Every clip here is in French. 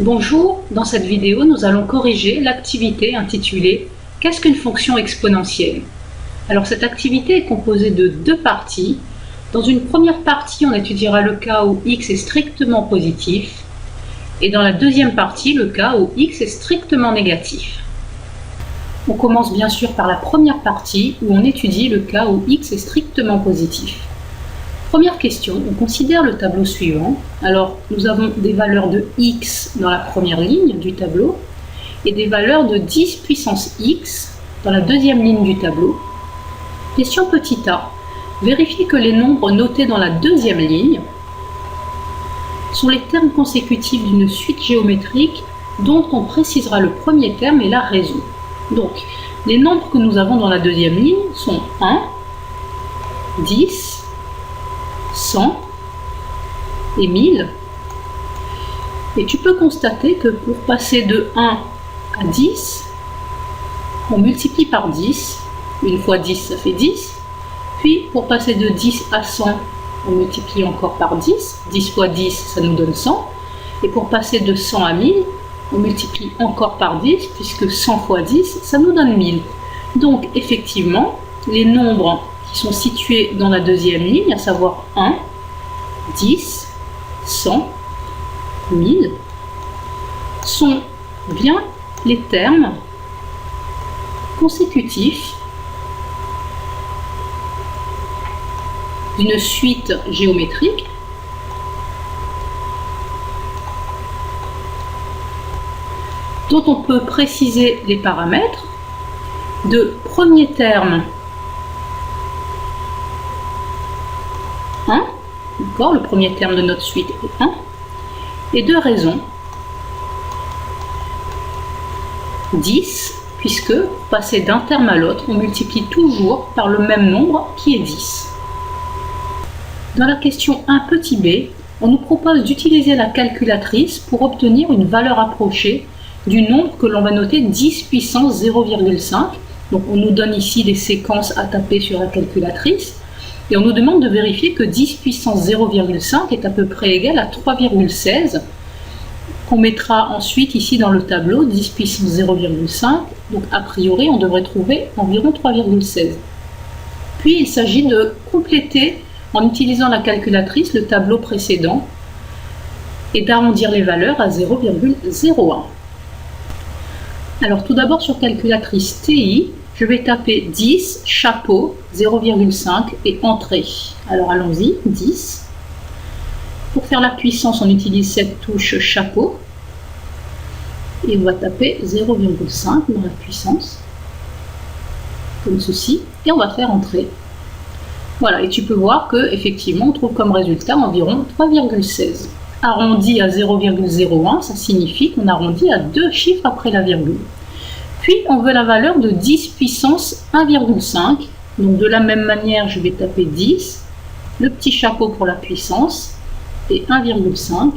Bonjour, dans cette vidéo, nous allons corriger l'activité intitulée « Qu'est-ce qu'une fonction exponentielle ?» Alors cette activité est composée de deux parties. Dans une première partie, on étudiera le cas où x est strictement positif et dans la deuxième partie, le cas où x est strictement négatif. On commence bien sûr par la première partie où on étudie le cas où x est strictement positif. Première question, on considère le tableau suivant. Alors, nous avons des valeurs de x dans la première ligne du tableau et des valeurs de 10 puissance x dans la deuxième ligne du tableau. Question petit a, vérifiez que les nombres notés dans la deuxième ligne sont les termes consécutifs d'une suite géométrique dont on précisera le premier terme et la raison. Donc, les nombres que nous avons dans la deuxième ligne sont 1, 10, 100 et 1000. Et tu peux constater que pour passer de 1 à 10, on multiplie par 10. Une fois 10, ça fait 10. Puis pour passer de 10 à 100, on multiplie encore par 10. 10 fois 10, ça nous donne 100. Et pour passer de 100 à 1000, on multiplie encore par 10, puisque 100 fois 10, ça nous donne 1000. Donc effectivement, les nombres qui sont situés dans la deuxième ligne, à savoir 1, 10, 100, 1000, sont bien les termes consécutifs d'une suite géométrique dont on peut préciser les paramètres de premier terme 1, d'accord, le premier terme de notre suite est 1, et de raison 10, puisque pour passer d'un terme à l'autre, on multiplie toujours par le même nombre qui est 10. Dans la question 1 petit b, on nous propose d'utiliser la calculatrice pour obtenir une valeur approchée du nombre que l'on va noter 10 puissance 0,5. Donc on nous donne ici des séquences à taper sur la calculatrice. Et on nous demande de vérifier que 10 puissance 0,5 est à peu près égal à 3,16, qu'on mettra ensuite ici dans le tableau, 10 puissance 0,5. Donc a priori, on devrait trouver environ 3,16. Puis il s'agit de compléter, en utilisant la calculatrice, le tableau précédent et d'arrondir les valeurs à 0,01. Alors tout d'abord sur calculatrice TI, je vais taper 10, chapeau, 0,5 et entrée. Alors allons-y, 10. Pour faire la puissance, on utilise cette touche chapeau. Et on va taper 0,5 dans la puissance, comme ceci. Et on va faire entrée. Voilà, et tu peux voir qu'effectivement, on trouve comme résultat environ 3,16. Arrondi à 0,01, ça signifie qu'on arrondit à deux chiffres après la virgule. Puis, on veut la valeur de 10 puissance 1,5. Donc, de la même manière, je vais taper 10, le petit chapeau pour la puissance, et 1,5,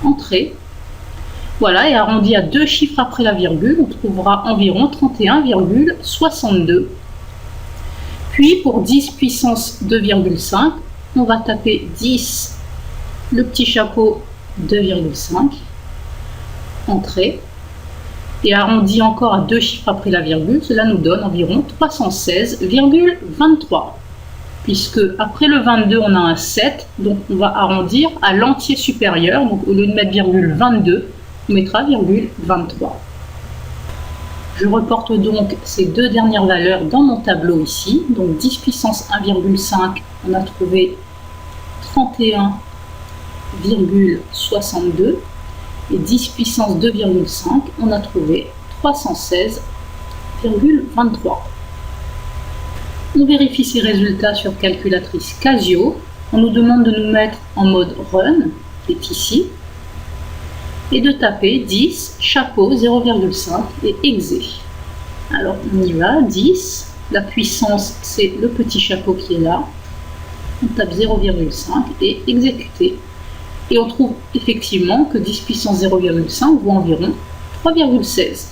entrée. Voilà, et arrondi à deux chiffres après la virgule, on trouvera environ 31,62. Puis, pour 10 puissance 2,5, on va taper 10, le petit chapeau 2,5, entrée. Et arrondi encore à deux chiffres après la virgule, cela nous donne environ 316,23. Puisque après le 22, on a un 7, donc on va arrondir à l'entier supérieur. Donc au lieu de mettre virgule 22, on mettra virgule 23. Je reporte donc ces deux dernières valeurs dans mon tableau ici. Donc 10 puissance 1,5, on a trouvé 31,62. Et 10 puissance 2,5, on a trouvé 316,23. On vérifie ces résultats sur calculatrice Casio. On nous demande de nous mettre en mode Run, qui est ici, et de taper 10, chapeau 0,5 et exé. Alors on y va, 10, la puissance c'est le petit chapeau qui est là. On tape 0,5 et exécuter. Et on trouve effectivement que 10 puissance 0,5 vaut environ 3,16.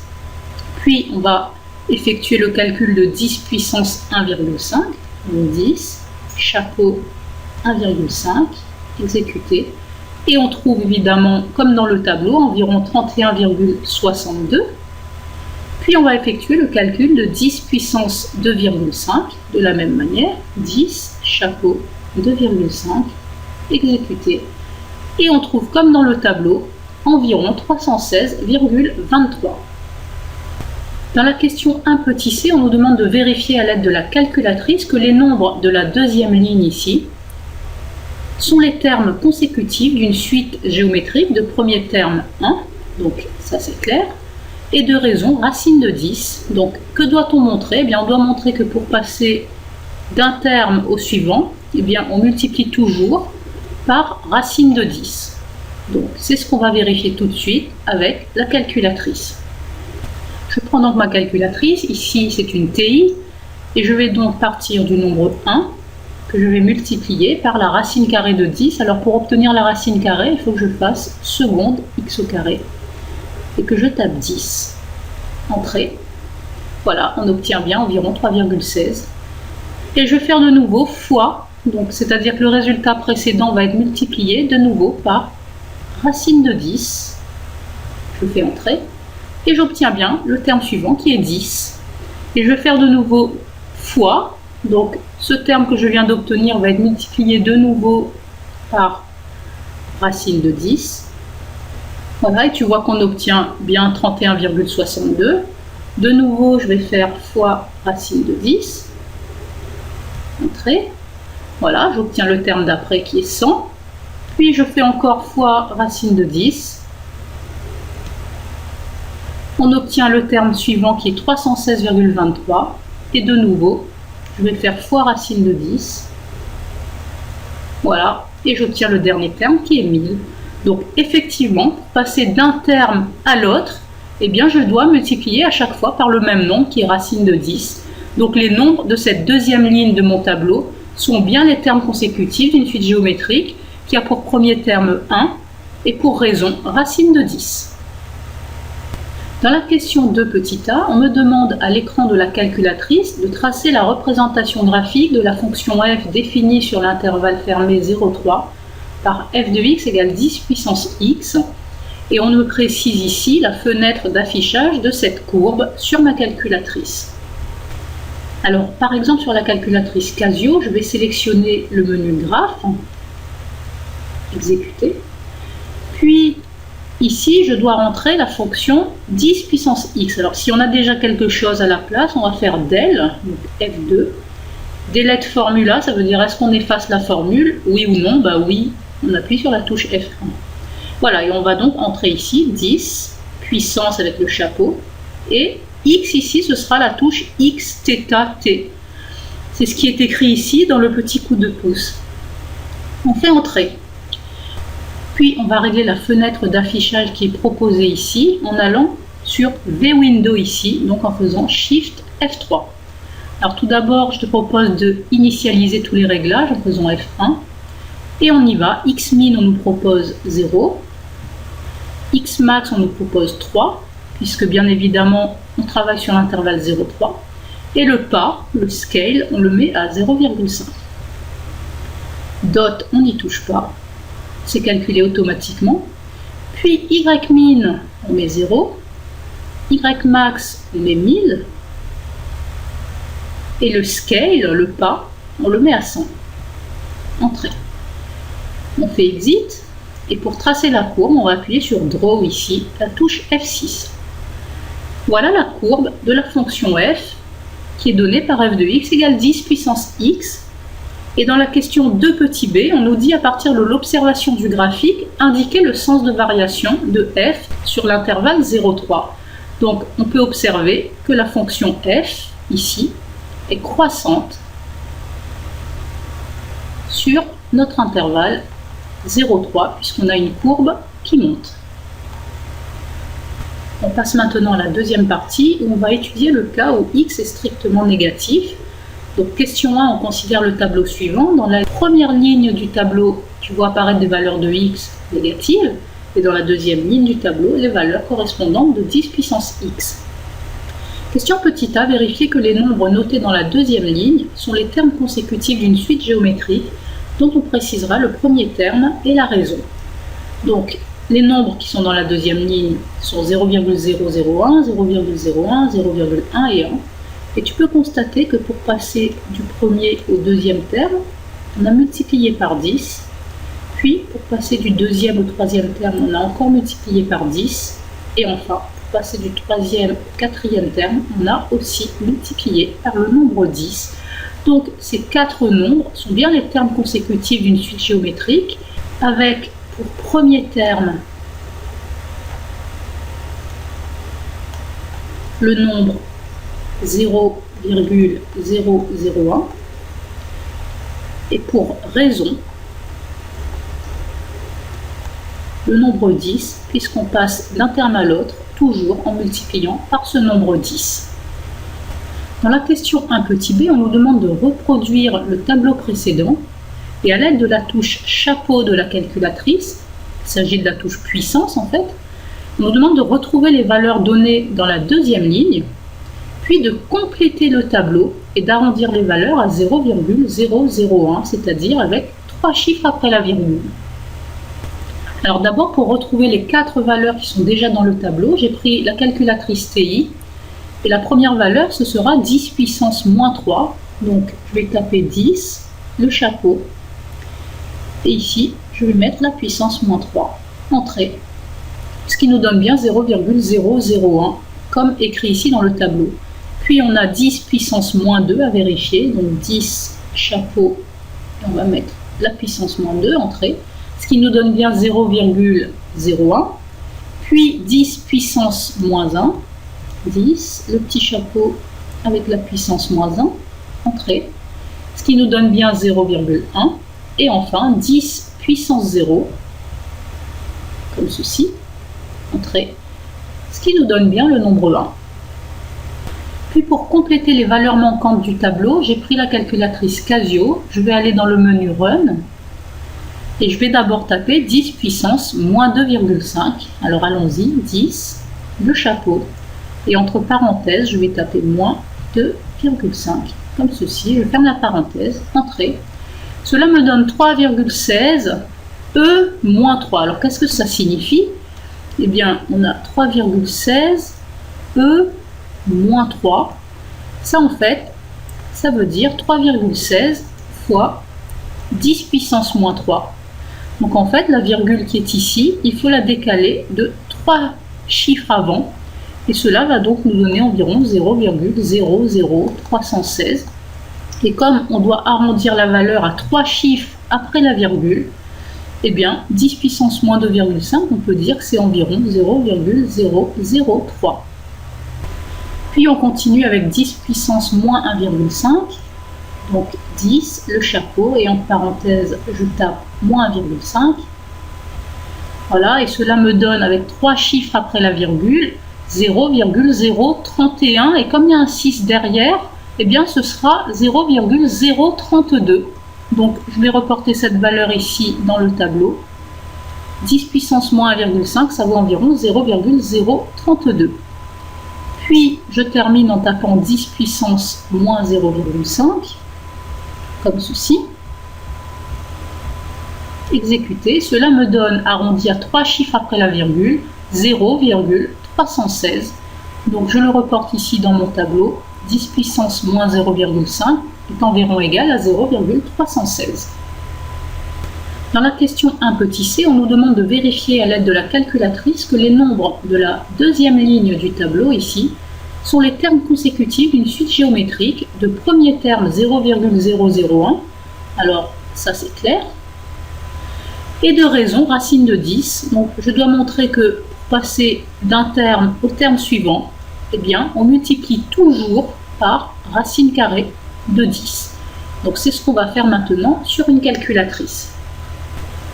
Puis on va effectuer le calcul de 10 puissance 1,5. Donc 10, chapeau 1,5, exécuter. Et on trouve évidemment, comme dans le tableau, environ 31,62. Puis on va effectuer le calcul de 10 puissance 2,5 de la même manière. 10 chapeau 2,5 exécuté. Et on trouve, comme dans le tableau, environ 316,23. Dans la question 1 petit c, on nous demande de vérifier à l'aide de la calculatrice que les nombres de la deuxième ligne ici sont les termes consécutifs d'une suite géométrique de premier terme 1, donc ça c'est clair, et de raison racine de 10. Donc que doit-on montrer? Eh bien, on doit montrer que pour passer d'un terme au suivant, eh bien, on multiplie toujours par racine de 10. Donc c'est ce qu'on va vérifier tout de suite avec la calculatrice. Je prends donc ma calculatrice, ici c'est une TI, et je vais donc partir du nombre 1 que je vais multiplier par la racine carrée de 10. Alors pour obtenir la racine carrée, il faut que je fasse seconde x au carré et que je tape 10. Entrée. Voilà, on obtient bien environ 3,16. Et je vais faire de nouveau fois, donc c'est-à-dire que le résultat précédent va être multiplié de nouveau par racine de 10. Je fais entrée. Et j'obtiens bien le terme suivant qui est 10. Et je vais faire de nouveau fois. Donc ce terme que je viens d'obtenir va être multiplié de nouveau par racine de 10. Voilà, et tu vois qu'on obtient bien 31,62. De nouveau, je vais faire fois racine de 10. Entrée. Voilà, j'obtiens le terme d'après qui est 100. Puis je fais encore fois racine de 10. On obtient le terme suivant qui est 316,23. Et de nouveau, je vais faire fois racine de 10. Voilà, et j'obtiens le dernier terme qui est 1000. Donc effectivement, pour passer d'un terme à l'autre, eh bien, je dois multiplier à chaque fois par le même nombre qui est racine de 10. Donc les nombres de cette deuxième ligne de mon tableau sont bien les termes consécutifs d'une suite géométrique qui a pour premier terme 1 et pour raison racine de 10. Dans la question 2 petit a, on me demande à l'écran de la calculatrice de tracer la représentation graphique de la fonction f définie sur l'intervalle fermé 0,3 par f de x égale 10 puissance x, et on me précise ici la fenêtre d'affichage de cette courbe sur ma calculatrice. Alors par exemple sur la calculatrice Casio, je vais sélectionner le menu graphe, exécuter, puis ici, je dois rentrer la fonction 10 puissance x. Alors, si on a déjà quelque chose à la place, on va faire del, donc F2. Delete formula, ça veut dire est-ce qu'on efface la formule? Oui ou non? Bah oui, on appuie sur la touche F1. Voilà, et on va donc entrer ici 10, puissance avec le chapeau, et x ici, ce sera la touche x, θ, t. C'est ce qui est écrit ici dans le petit coup de pouce. On fait entrer. Puis on va régler la fenêtre d'affichage qui est proposée ici en allant sur V-Window ici, donc en faisant Shift F3. Alors tout d'abord, je te propose de initialiser tous les réglages en faisant F1. Et on y va. Xmin, on nous propose 0. Xmax, on nous propose 3, puisque bien évidemment, on travaille sur l'intervalle 0,3. Et le pas, le scale, on le met à 0,5. Dot, on n'y touche pas. C'est calculé automatiquement. Puis Ymin, on met 0. Ymax, on met 1000. Et le scale, le pas, on le met à 100. Entrée. On fait exit. Et pour tracer la courbe, on va appuyer sur Draw ici, la touche F6. Voilà la courbe de la fonction f qui est donnée par f de x égale 10 puissance x. Et dans la question 2 petit b, on nous dit à partir de l'observation du graphique, indiquer le sens de variation de f sur l'intervalle 0,3. Donc on peut observer que la fonction f, ici, est croissante sur notre intervalle 0,3, puisqu'on a une courbe qui monte. On passe maintenant à la deuxième partie, où on va étudier le cas où x est strictement négatif. Donc question 1, on considère le tableau suivant. Dans la première ligne du tableau, tu vois apparaître des valeurs de x négatives, et dans la deuxième ligne du tableau, les valeurs correspondantes de 10 puissance x. Question petit a, vérifier que les nombres notés dans la deuxième ligne sont les termes consécutifs d'une suite géométrique dont on précisera le premier terme et la raison. Donc, les nombres qui sont dans la deuxième ligne sont 0,001, 0,01, 0,1 et 1. Et tu peux constater que pour passer du premier au deuxième terme, on a multiplié par 10. Puis, pour passer du deuxième au troisième terme, on a encore multiplié par 10. Et enfin, pour passer du troisième au quatrième terme, on a aussi multiplié par le nombre 10. Donc, ces quatre nombres sont bien les termes consécutifs d'une suite géométrique, avec pour premier terme le nombre 0,001 et pour raison le nombre 10, puisqu'on passe d'un terme à l'autre toujours en multipliant par ce nombre 10. Dans la question 1 petit b, on nous demande de reproduire le tableau précédent et à l'aide de la touche chapeau de la calculatrice, il s'agit de la touche puissance en fait, on nous demande de retrouver les valeurs données dans la deuxième ligne, puis de compléter le tableau et d'arrondir les valeurs à 0,001, c'est-à-dire avec 3 chiffres après la virgule. Alors d'abord, pour retrouver les 4 valeurs qui sont déjà dans le tableau, j'ai pris la calculatrice TI, et la première valeur, ce sera 10 puissance moins 3, donc je vais taper 10, le chapeau, et ici, je vais mettre la puissance moins 3, entrée, ce qui nous donne bien 0,001, comme écrit ici dans le tableau. Puis on a 10 puissance moins 2 à vérifier, donc 10 chapeau, et on va mettre la puissance moins 2, entrée, ce qui nous donne bien 0,01, puis 10 puissance moins 1, 10, le petit chapeau avec la puissance moins 1, entrée, ce qui nous donne bien 0,1, et enfin 10 puissance 0, comme ceci, entrée, ce qui nous donne bien le nombre 1. Puis pour compléter les valeurs manquantes du tableau, j'ai pris la calculatrice Casio, je vais aller dans le menu Run, et je vais d'abord taper 10 puissance moins 2,5, alors allons-y, 10, le chapeau, et entre parenthèses, je vais taper moins 2,5, comme ceci, je ferme la parenthèse, entrée. Cela me donne 3,16 E moins 3. Alors qu'est-ce que ça signifie? Eh bien, on a 3,16 E moins 3. Ça en fait, ça veut dire 3,16 fois 10 puissance moins 3. Donc en fait, la virgule qui est ici, il faut la décaler de 3 chiffres avant. Et cela va donc nous donner environ 0,00316. Et comme on doit arrondir la valeur à 3 chiffres après la virgule, eh bien 10 puissance moins 2,5, on peut dire que c'est environ 0,003. Puis on continue avec 10 puissance moins 1,5. Donc 10, le chapeau, et en parenthèse, je tape moins 1,5. Voilà, et cela me donne, avec 3 chiffres après la virgule, 0,031. Et comme il y a un 6 derrière, eh bien ce sera 0,032. Donc je vais reporter cette valeur ici dans le tableau. 10 puissance moins 1,5, ça vaut environ 0,032. Puis je termine en tapant 10 puissance moins 0,5. Comme ceci. Exécuter, cela me donne, arrondi à 3 chiffres après la virgule, 0,316. Donc je le reporte ici dans mon tableau, 10 puissance moins 0,5 est environ égal à 0,316. Dans la question 1 petit c, on nous demande de vérifier à l'aide de la calculatrice que les nombres de la deuxième ligne du tableau ici sont les termes consécutifs d'une suite géométrique de premier terme 0,001, alors ça c'est clair, et de raison racine de 10. Donc je dois montrer que pour passer d'un terme au terme suivant, eh bien on multiplie toujours par racine carrée de 10. Donc c'est ce qu'on va faire maintenant sur une calculatrice.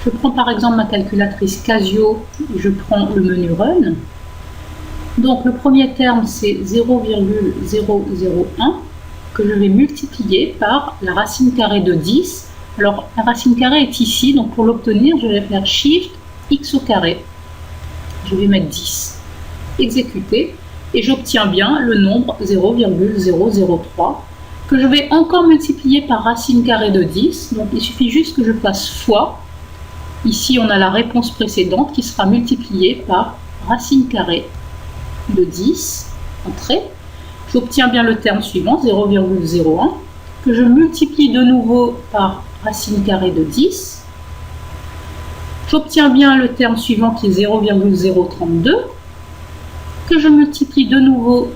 Je prends par exemple ma calculatrice Casio et je prends le menu Run. Donc le premier terme c'est 0,001 que je vais multiplier par la racine carrée de 10. Alors la racine carrée est ici, donc pour l'obtenir je vais faire Shift X au carré. Je vais mettre 10. Exécuter et j'obtiens bien le nombre 0,003 que je vais encore multiplier par racine carrée de 10. Donc il suffit juste que je fasse fois Ici, on a la réponse précédente qui sera multipliée par racine carrée de 10, entrée. J'obtiens bien le terme suivant, 0,01, que je multiplie de nouveau par racine carrée de 10. J'obtiens bien le terme suivant qui est 0,032, que je multiplie de nouveau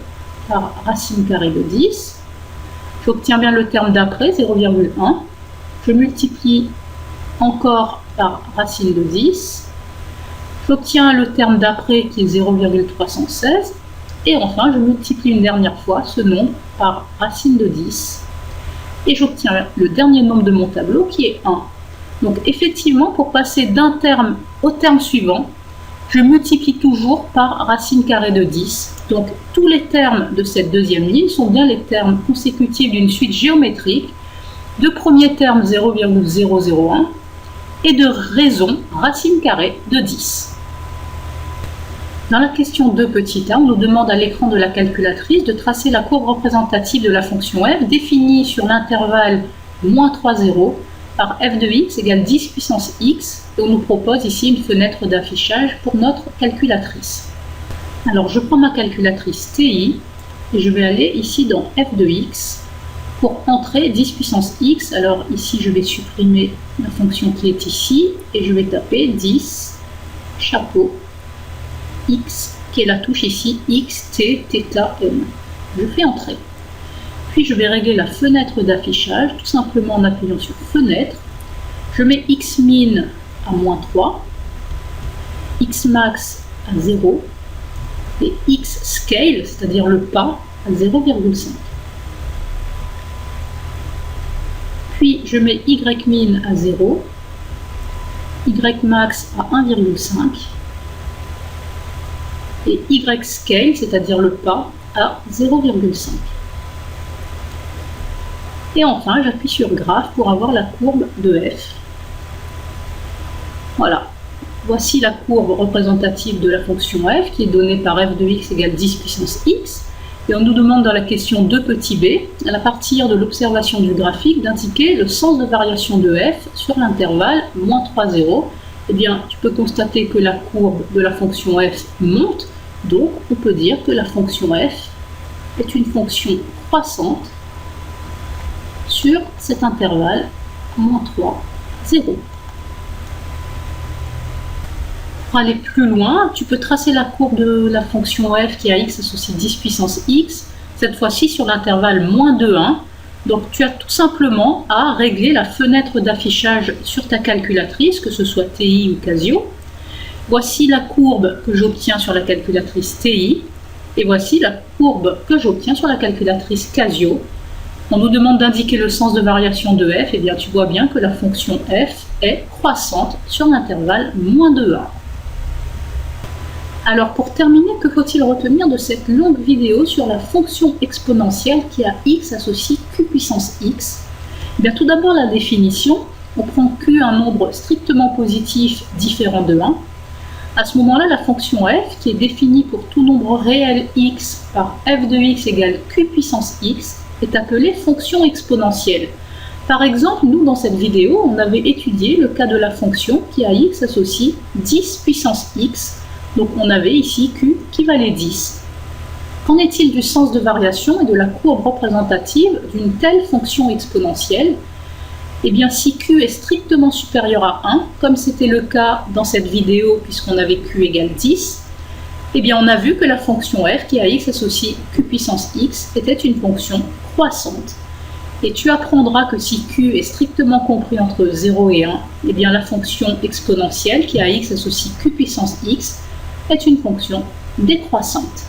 par racine carrée de 10. J'obtiens bien le terme d'après, 0,1. Je multiplie encore par racine de 10. J'obtiens le terme d'après qui est 0,316. Et enfin, je multiplie une dernière fois ce nombre par racine de 10. Et j'obtiens le dernier nombre de mon tableau qui est 1. Donc effectivement, pour passer d'un terme au terme suivant, je multiplie toujours par racine carrée de 10. Donc tous les termes de cette deuxième ligne sont bien les termes consécutifs d'une suite géométrique de premier terme 0,001 et de raison racine carrée de 10. Dans la question 2 petit a, on nous demande à l'écran de la calculatrice de tracer la courbe représentative de la fonction f définie sur l'intervalle moins 3, 0 par f de x égale 10 puissance x, et on nous propose ici une fenêtre d'affichage pour notre calculatrice. Alors je prends ma calculatrice TI et je vais aller ici dans f de x pour entrer 10 puissance x. Alors ici je vais supprimer la fonction qui est ici et je vais taper 10 chapeau x, qui est la touche ici, x, t, θ, m. Je fais entrer. Puis je vais régler la fenêtre d'affichage, tout simplement en appuyant sur fenêtre. Je mets x min à moins 3, x max à 0 et x scale, c'est-à-dire le pas, à 0,5. Puis je mets y min à 0, y max à 1,5 et y scale, c'est-à-dire le pas, à 0,5. Et enfin, j'appuie sur graphe pour avoir la courbe de f. Voilà. Voici la courbe représentative de la fonction f qui est donnée par f de x égale 10 puissance x. Et on nous demande dans la question 2 petit b, à partir de l'observation du graphique, d'indiquer le sens de variation de f sur l'intervalle moins 3, 0. Eh bien, tu peux constater que la courbe de la fonction f monte. Donc, on peut dire que la fonction f est une fonction croissante sur cet intervalle moins 3, 0. Pour aller plus loin, tu peux tracer la courbe de la fonction f qui à x associe 10 puissance x, cette fois-ci sur l'intervalle moins 2, 1. Donc, tu as tout simplement à régler la fenêtre d'affichage sur ta calculatrice, que ce soit TI ou Casio. Voici la courbe que j'obtiens sur la calculatrice TI et voici la courbe que j'obtiens sur la calculatrice Casio. On nous demande d'indiquer le sens de variation de f, et bien tu vois bien que la fonction f est croissante sur l'intervalle moins 2, 1. Alors pour terminer, que faut-il retenir de cette longue vidéo sur la fonction exponentielle qui a x associe q puissance x? Eh bien tout d'abord la définition, on prend q un nombre strictement positif différent de 1. À ce moment-là, la fonction f, qui est définie pour tout nombre réel x par f de x égale q puissance x, est appelée fonction exponentielle. Par exemple, nous, dans cette vidéo, on avait étudié le cas de la fonction qui à x associe 10 puissance x. Donc on avait ici q qui valait 10. Qu'en est-il du sens de variation et de la courbe représentative d'une telle fonction exponentielle? Eh bien, si q est strictement supérieur à 1, comme c'était le cas dans cette vidéo puisqu'on avait q égale 10, eh bien, on a vu que la fonction f qui à x associe q puissance x était une fonction croissante. Et tu apprendras que si q est strictement compris entre 0 et 1, eh bien, la fonction exponentielle qui à x associe q puissance x est une fonction décroissante.